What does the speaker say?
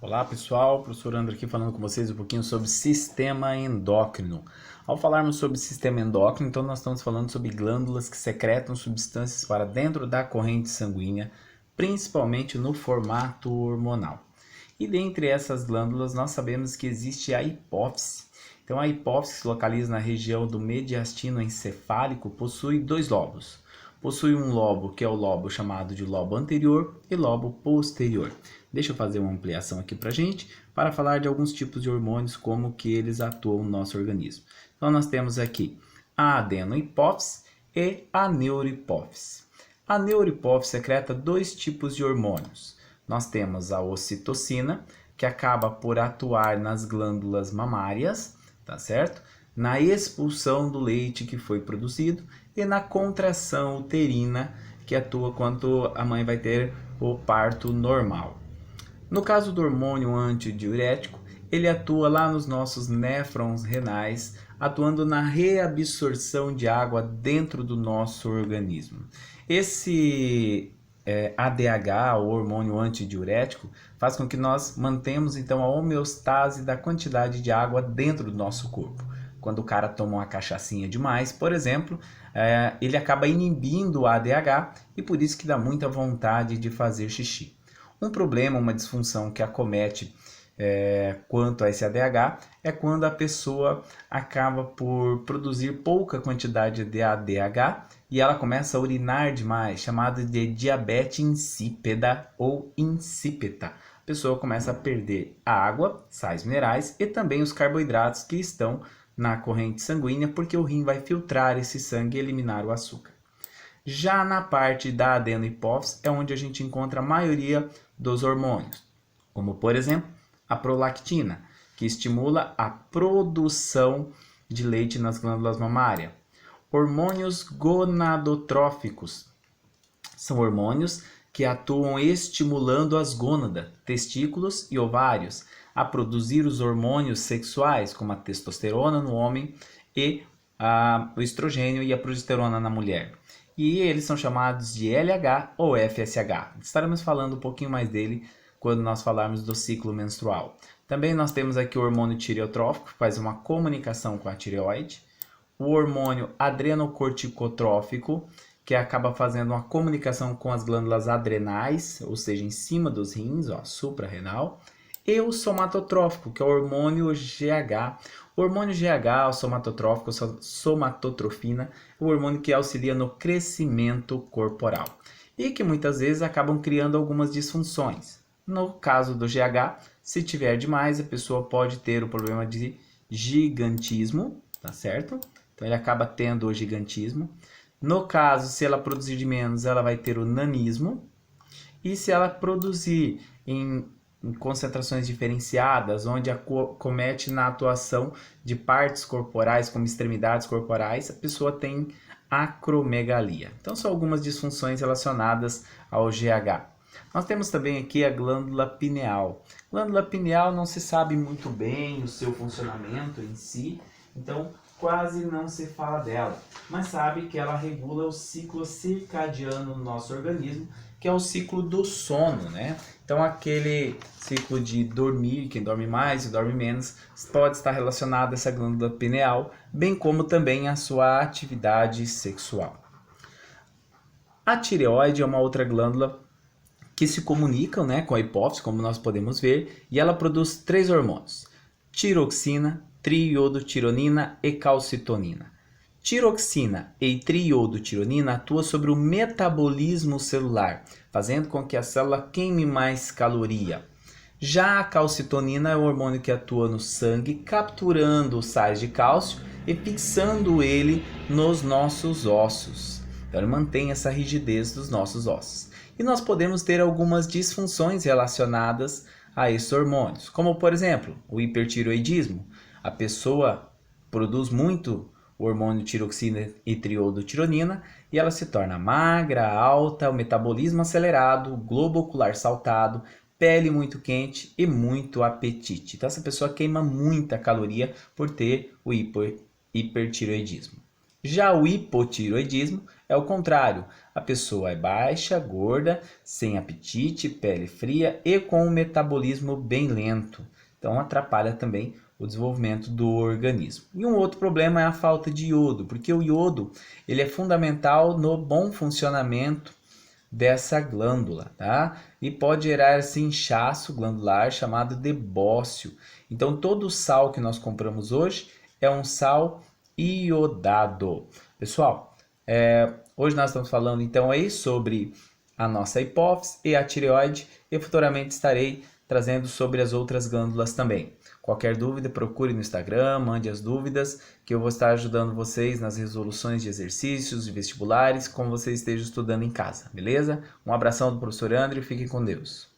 Olá pessoal, professor André aqui falando com vocês um pouquinho sobre sistema endócrino. Ao falarmos sobre sistema endócrino, então nós estamos falando sobre glândulas que secretam substâncias para dentro da corrente sanguínea, principalmente no formato hormonal. E dentre essas glândulas nós sabemos que existe a hipófise. Então a hipófise, que se localiza na região do mediastino encefálico, possui dois lobos. Possui um lobo que é o lobo chamado de lobo anterior e lobo posterior. Deixa eu fazer uma ampliação aqui para gente, para falar de alguns tipos de hormônios, como que eles atuam no nosso organismo. Então nós temos aqui a adenohipófise e a neurohipófise. A neurohipófise secreta dois tipos de hormônios. Nós temos a ocitocina, que acaba por atuar nas glândulas mamárias, tá certo? Na expulsão do leite que foi produzido e na contração uterina, que atua quando a mãe vai ter o parto normal. No caso do hormônio antidiurético, ele atua lá nos nossos néfrons renais, atuando na reabsorção de água dentro do nosso organismo. Esse ADH, o hormônio antidiurético, faz com que nós mantemos então a homeostase da quantidade de água dentro do nosso corpo. Quando o cara toma uma cachaçinha demais, por exemplo, ele acaba inibindo o ADH e por isso que dá muita vontade de fazer xixi. Um problema, uma disfunção que acomete quanto a esse ADH é quando a pessoa acaba por produzir pouca quantidade de ADH e ela começa a urinar demais, chamada de diabetes insípida ou insípida. A pessoa começa a perder a água, sais minerais e também os carboidratos que estão na corrente sanguínea, porque o rim vai filtrar esse sangue e eliminar o açúcar. Já na parte da adenohipófise é onde a gente encontra a maioria dos hormônios, como por exemplo a prolactina, que estimula a produção de leite nas glândulas mamárias. Hormônios gonadotróficos são hormônios que atuam estimulando as gônadas, testículos e ovários a produzir os hormônios sexuais, como a testosterona no homem e o estrogênio e a progesterona na mulher. E eles são chamados de LH ou FSH. Estaremos falando um pouquinho mais dele quando nós falarmos do ciclo menstrual. Também nós temos aqui o hormônio tireotrófico, que faz uma comunicação com a tireoide. O hormônio adrenocorticotrófico, que acaba fazendo uma comunicação com as glândulas adrenais, ou seja, em cima dos rins, suprarrenal. E o somatotrófico, que é o hormônio GH. O hormônio GH, o somatotrófico, somatotrofina, é o hormônio que auxilia no crescimento corporal e que muitas vezes acabam criando algumas disfunções. No caso do GH, se tiver demais, a pessoa pode ter o problema de gigantismo, tá certo? Então ele acaba tendo o gigantismo. No caso, se ela produzir de menos, ela vai ter o nanismo. E se ela produzir em concentrações diferenciadas, onde acomete na atuação de partes corporais, como extremidades corporais, a pessoa tem acromegalia. Então, são algumas disfunções relacionadas ao GH. Nós temos também aqui a glândula pineal. Glândula pineal não se sabe muito bem o seu funcionamento em si, então quase não se fala dela, mas sabe que ela regula o ciclo circadiano no nosso organismo, que é o ciclo do sono, né? Então aquele ciclo de dormir, quem dorme mais e dorme menos, pode estar relacionado a essa glândula pineal, bem como também a sua atividade sexual. A tireoide é uma outra glândula que se comunicam, né, com a hipófise, como nós podemos ver, e ela produz três hormônios: tiroxina, triiodotironina e calcitonina. Tiroxina e triiodotironina atuam sobre o metabolismo celular, fazendo com que a célula queime mais caloria. Já a calcitonina é o hormônio que atua no sangue, capturando os sais de cálcio e fixando ele nos nossos ossos. Então ele mantém essa rigidez dos nossos ossos. E nós podemos ter algumas disfunções relacionadas a esses hormônios, como por exemplo, o hipertiroidismo. A pessoa produz muito o hormônio tiroxina e triiodotironina e ela se torna magra, alta, o metabolismo acelerado, globo ocular saltado, pele muito quente e muito apetite. Então essa pessoa queima muita caloria por ter o hipertiroidismo. Já o hipotireoidismo é o contrário. A pessoa é baixa, gorda, sem apetite, pele fria e com um metabolismo bem lento. Então atrapalha também o desenvolvimento do organismo. E um outro problema é a falta de iodo, porque o iodo ele é fundamental no bom funcionamento dessa glândula, tá? E pode gerar esse inchaço glandular chamado debócio. Então todo o sal que nós compramos hoje é um sal iodado. Pessoal, hoje nós estamos falando então aí sobre a nossa hipófise e a tireoide e futuramente estarei trazendo sobre as outras glândulas também. Qualquer dúvida, procure no Instagram, mande as dúvidas, que eu vou estar ajudando vocês nas resoluções de exercícios, de vestibulares, como você esteja estudando em casa, beleza? Um abração do professor André e fiquem com Deus.